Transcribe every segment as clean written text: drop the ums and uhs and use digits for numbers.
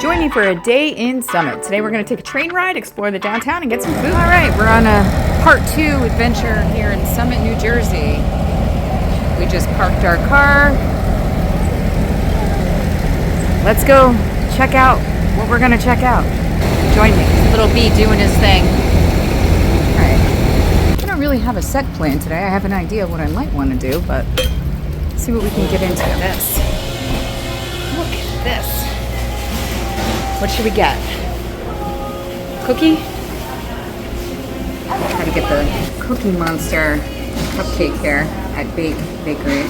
Join me for a day in Summit. Today we're going to take a train ride, explore the downtown, and get some food. All right, we're on a part 2 adventure here in Summit, New Jersey. We just parked our car. Let's go check out what we're going to check out. Join me. Little B doing his thing. All right. I don't really have a set plan today. I have an idea of what I might want to do, but let's see what we can get into. This. Look at this. What should we get? Cookie? I'll try to get the Cookie Monster cupcake here at Bakery.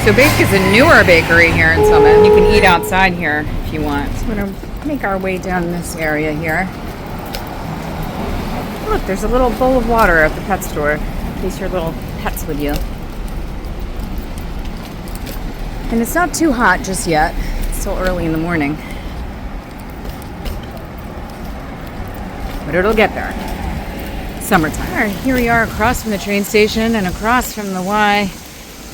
So Bake is a newer bakery here in Summit, and you can eat outside here if you want. So we're going to make our way down this area here. Look, there's a little bowl of water at the pet store in case your little pet's with you. And it's not too hot just yet. It's still early in the morning. But it'll get there. Summertime. All right, here we are across from the train station and across from the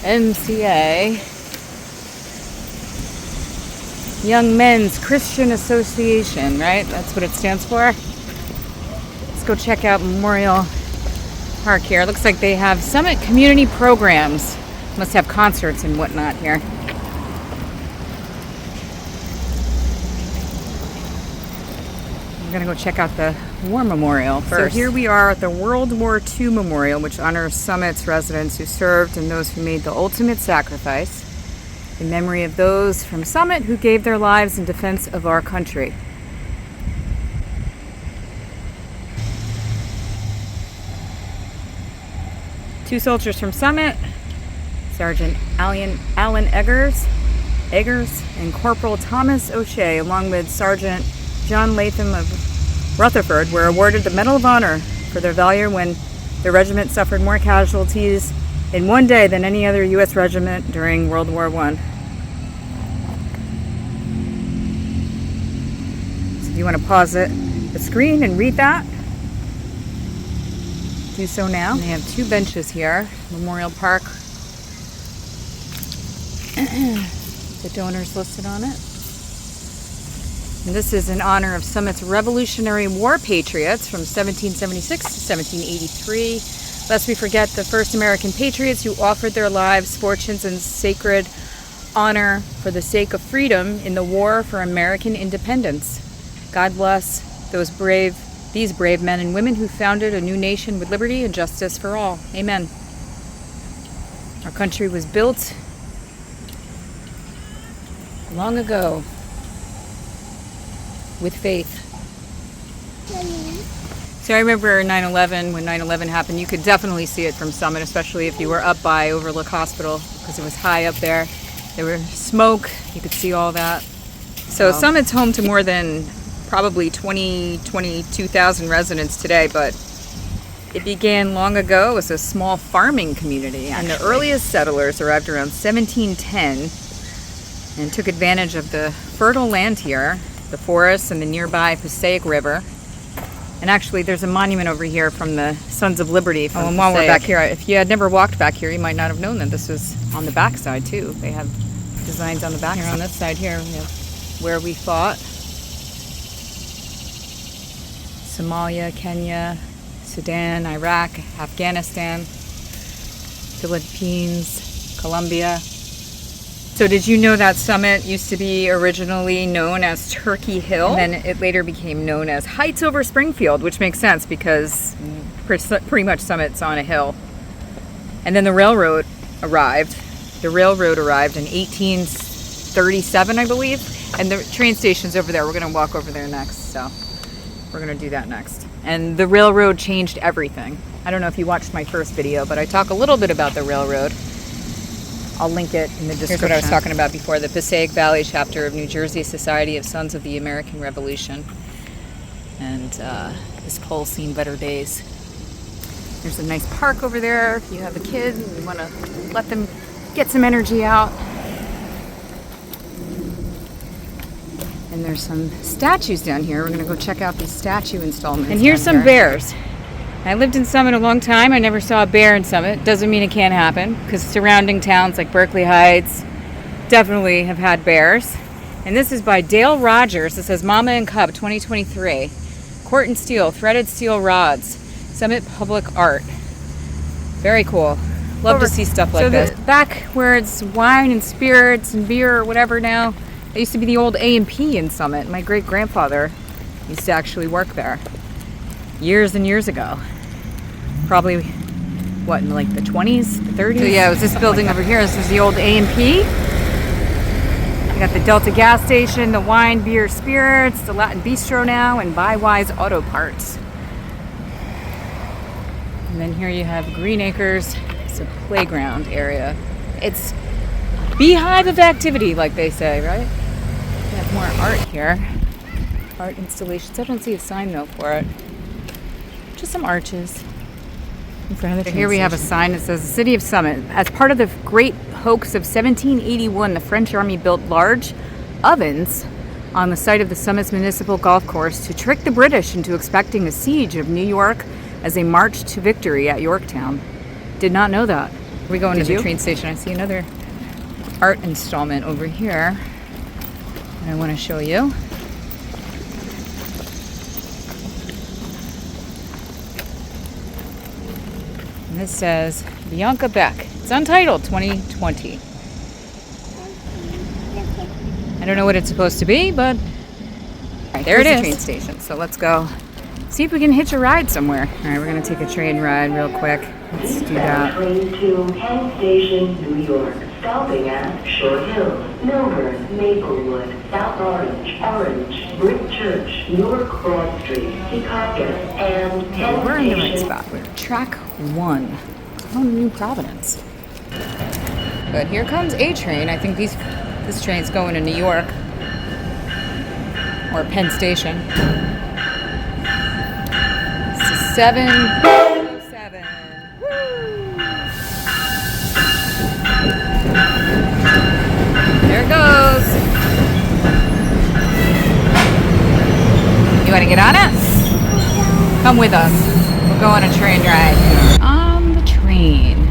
YMCA. Young Men's Christian Association, right? That's what it stands for. Let's go check out Memorial Park here. It looks like they have Summit community programs. Must have concerts and whatnot here. We're gonna go check out the War Memorial first. So here we are at the World War II Memorial, which honors Summit's residents who served and those who made the ultimate sacrifice in memory of those from Summit who gave their lives in defense of our country. Two soldiers from Summit, Sergeant Alan Eggers, and Corporal Thomas O'Shea, along with Sergeant John Latham of Rutherford, were awarded the Medal of Honor for their valor when their regiment suffered more casualties in one day than any other U.S. regiment during World War I. So if you want to pause the screen and read that, do so now. And they have 2 benches here, Memorial Park. The donors listed on it. And this is in honor of Summit's Revolutionary War patriots from 1776 to 1783. Lest we forget the first American patriots who offered their lives, fortunes, and sacred honor for the sake of freedom in the war for American independence. God bless these brave men and women who founded a new nation with liberty and justice for all. Amen. Our country was built long ago with faith. So I remember 9/11, when 9/11 happened, you could definitely see it from Summit, especially if you were up by Overlook Hospital, because it was high up there. There was smoke, you could see all that. So Summit's home to more than probably 22,000 residents today, but it began long ago as a small farming community, and the earliest settlers arrived around 1710 and took advantage of the fertile land here, the forests and the nearby Passaic River. And actually there's a monument over here from the Sons of Liberty from and while we're back here, if you had never walked back here, you might not have known that this was on the back side too. They have designs on the back. Here on this side here, we have where we fought. Somalia, Kenya, Sudan, Iraq, Afghanistan, Philippines, Colombia. So did you know that Summit used to be originally known as Turkey Hill? And then it later became known as Heights over Springfield, which makes sense because pretty much Summit's on a hill. And then the railroad arrived. The railroad arrived in 1837, I believe. And the train station's over there. We're going to walk over there next, so we're going to do that next. And the railroad changed everything. I don't know if you watched my first video, but I talk a little bit about the railroad. I'll link it in the description. Here's what I was talking about before, the Passaic Valley chapter of New Jersey Society of Sons of the American Revolution. And this pole's seen better days. There's a nice park over there if you have a kid and you want to let them get some energy out. And there's some statues down here. We're going to go check out these statue installments. And here's some bears. I lived in Summit a long time. I never saw a bear in Summit. Doesn't mean it can't happen, because surrounding towns like Berkeley Heights definitely have had bears. And this is by Dale Rogers. It says Mama and Cub 2023. Quart and steel, threaded steel rods. Summit Public Art. Very cool. Love to see stuff like this. Back where it's wine and spirits and beer or whatever now, it used to be the old A&P in Summit. My great-grandfather used to actually work there years and years ago. Probably, what, in like the 20s, the 30s? So yeah, it was this building over here. This is the old A&P. You got the Delta gas station, the wine, beer, spirits, the Latin Bistro now, and Buy Wise Auto Parts. And then here you have Green Acres. It's a playground area. It's a beehive of activity, like they say, right? We have more art here. Art installations. I don't see a sign though for it. Just some arches. In front of the here we have a sign that says the City of Summit. As part of the Great Hoax of 1781, the French army built large ovens on the site of the Summit's municipal golf course to trick the British into expecting a siege of New York as they marched to victory at Yorktown. Did not know that. We go into the train station. I see another art installment over here that I want to show you. And this says Bianca Beck. It's untitled 2020. I don't know what it's supposed to be, but there it is. The train station. So let's go see if we can hitch a ride somewhere. All right, we're going to take a train ride real quick. Let's do that. Train to Penn Station, New York. Stopping at Short Hills, Milburn, Maplewood, South Orange, Brick Church, Newark Broad Street, Secaucus, and Penn We're in the right Station. spot. We're track 1. Oh, New Providence. But here comes a train. I think this train's going to New York or Penn Station. This is 707. There it goes. You want to get on it? Come with us. We'll go on a train ride. On the train.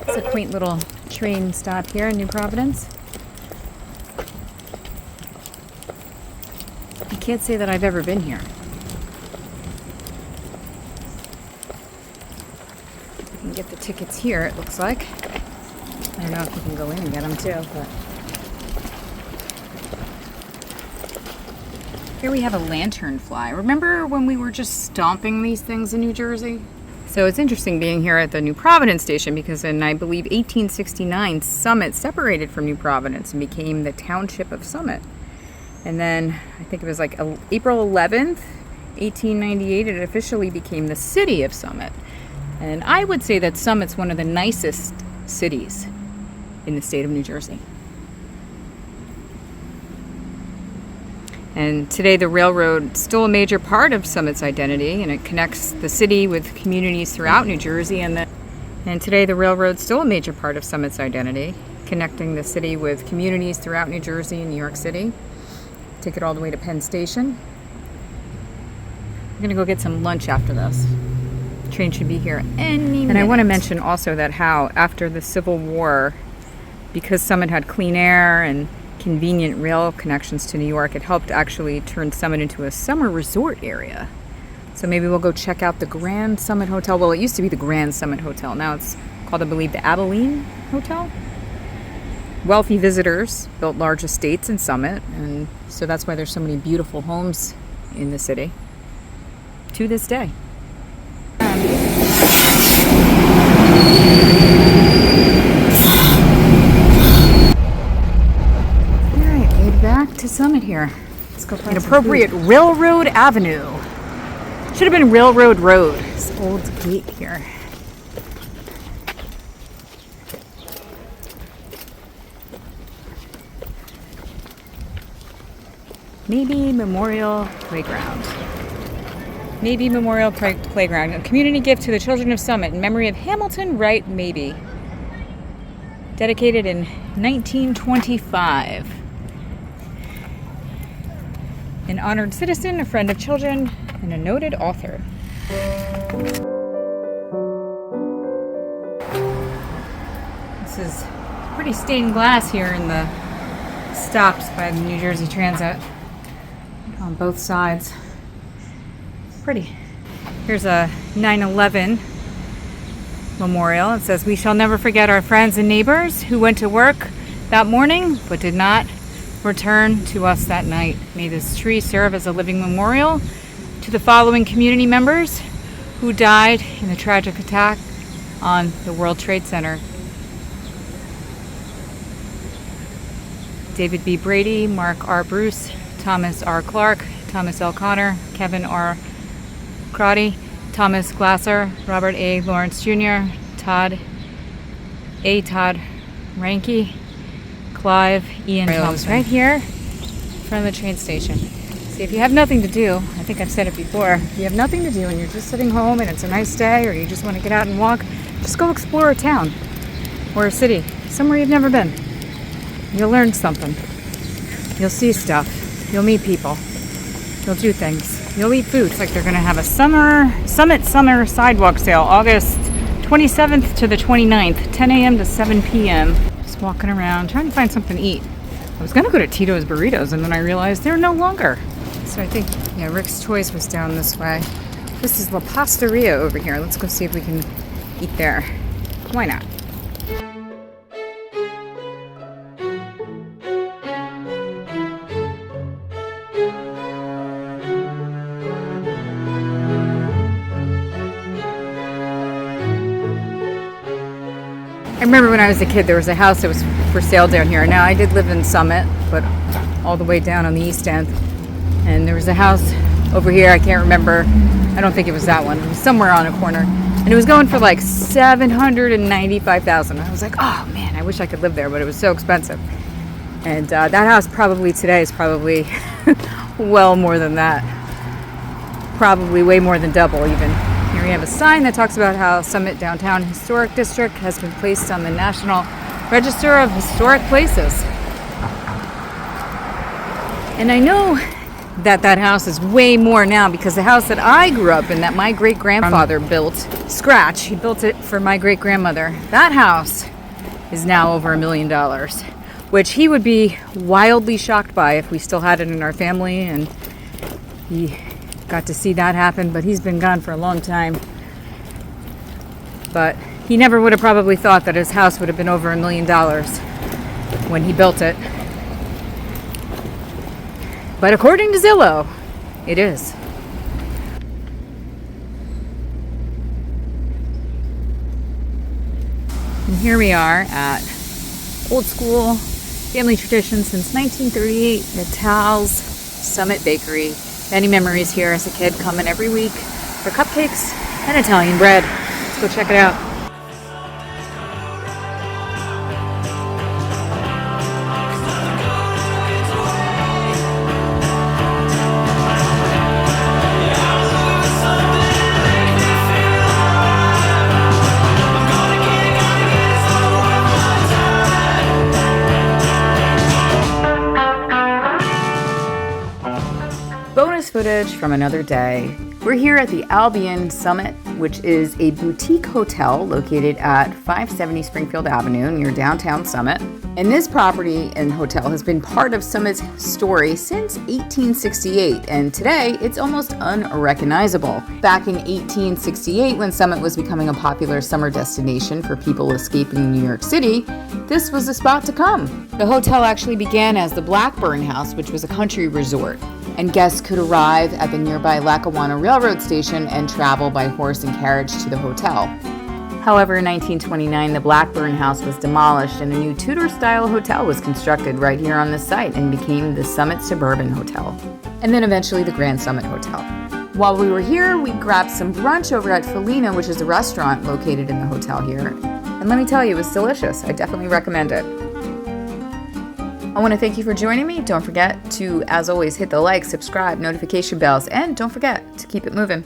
It's a quaint little train stop here in New Providence. I can't say that I've ever been here. You can get the tickets here, it looks like. I don't know if you can go in and get them too, but here we have a lanternfly. Remember when we were just stomping these things in New Jersey? So it's interesting being here at the New Providence station because in, I believe, 1869, Summit separated from New Providence and became the township of Summit. And then I think it was like April 11th, 1898, it officially became the city of Summit. And I would say that Summit's one of the nicest cities in the state of New Jersey. And today the railroad is still a major part of Summit's identity, and it connects the city with communities throughout New Jersey. And today the railroad's still a major part of Summit's identity, connecting the city with communities throughout New Jersey and New York City. Take it all the way to Penn Station. I'm gonna go get some lunch after this. The train should be here any minute. And I want to mention also that how after the Civil War, because Summit had clean air and convenient rail connections to New York, it helped actually turn Summit into a summer resort area. So maybe we'll go check out the Grand Summit Hotel. Well, it used to be the Grand Summit Hotel. Now it's called, I believe, the Abilene Hotel. Wealthy visitors built large estates in Summit, and so that's why there's so many beautiful homes in the city. to this day. Alright, made back to Summit here. Let's go find inappropriate Railroad Avenue. Should have been Railroad Road. This old gate here. Maybe Memorial Playground. Maybe Memorial Playground. A community gift to the children of Summit in memory of Hamilton Wright Mabie. Dedicated in 1925. An honored citizen, a friend of children, and a noted author. This is pretty stained glass here in the stops by the New Jersey Transit. On both sides. Pretty. Here's a 9/11 memorial. It says, "We shall never forget our friends and neighbors who went to work that morning but did not return to us that night. May this tree serve as a living memorial to the following community members who died in the tragic attack on the World Trade Center. David B. Brady, Mark R. Bruce, Thomas R. Clark, Thomas L. Connor, Kevin R. Crotty, Thomas Glasser, Robert A. Lawrence Jr., Todd Ranke, Clive Ian Thompson." Right here in front of the train station. See, if you have nothing to do, I think I've said it before, if you have nothing to do and you're just sitting home and it's a nice day or you just want to get out and walk, just go explore a town or a city, somewhere you've never been. You'll learn something. You'll see stuff. You'll meet people. You'll do things. You'll eat food. It's like they're going to have a Summit Summer Sidewalk Sale, August 27th to the 29th, 10 a.m. to 7 p.m. Just walking around, trying to find something to eat. I was going to go to Tito's Burritos, and then I realized they're no longer. So I think, yeah, Rick's Choice was down this way. This is La Pastaria over here. Let's go see if we can eat there. Why not? I remember when I was a kid, there was a house that was for sale down here. Now, I did live in Summit, but all the way down on the east end. And there was a house over here, I can't remember. I don't think it was that one. It was somewhere on a corner. And it was going for like $795,000. I was like, oh man, I wish I could live there, but it was so expensive. And that house probably today is probably well more than that. Probably way more than double even. Here we have a sign that talks about how Summit Downtown Historic District has been placed on the National Register of Historic Places. And I know that that house is way more now because the house that I grew up in, that my great-grandfather built, scratch, he built it for my great-grandmother. That house is now over $1 million, which he would be wildly shocked by if we still had it in our family, and he got to see that happen, but he's been gone for a long time. But he never would have probably thought that his house would have been over $1 million when he built it. But according to Zillow, it is. And here we are at old school family tradition since 1938, Natales Summit Bakery. Many memories here as a kid, coming every week for cupcakes and Italian bread. Let's go check it out. Bonus footage from another day. We're here at the Albion Summit, which is a boutique hotel located at 570 Springfield Avenue near downtown Summit. And this property and hotel has been part of Summit's story since 1868, and today it's almost unrecognizable. Back in 1868, when Summit was becoming a popular summer destination for people escaping New York City, this was the spot to come. The hotel actually began as the Blackburn House, which was a country resort. and guests could arrive at the nearby Lackawanna Railroad Station and travel by horse and carriage to the hotel. However, in 1929, the Blackburn House was demolished and a new Tudor-style hotel was constructed right here on this site and became the Summit Suburban Hotel, and then eventually the Grand Summit Hotel. While we were here, we grabbed some brunch over at Felina, which is a restaurant located in the hotel here. And let me tell you, it was delicious. I definitely recommend it. I want to thank you for joining me. Don't forget to, as always, hit the like, subscribe, notification bells, and don't forget to keep it moving.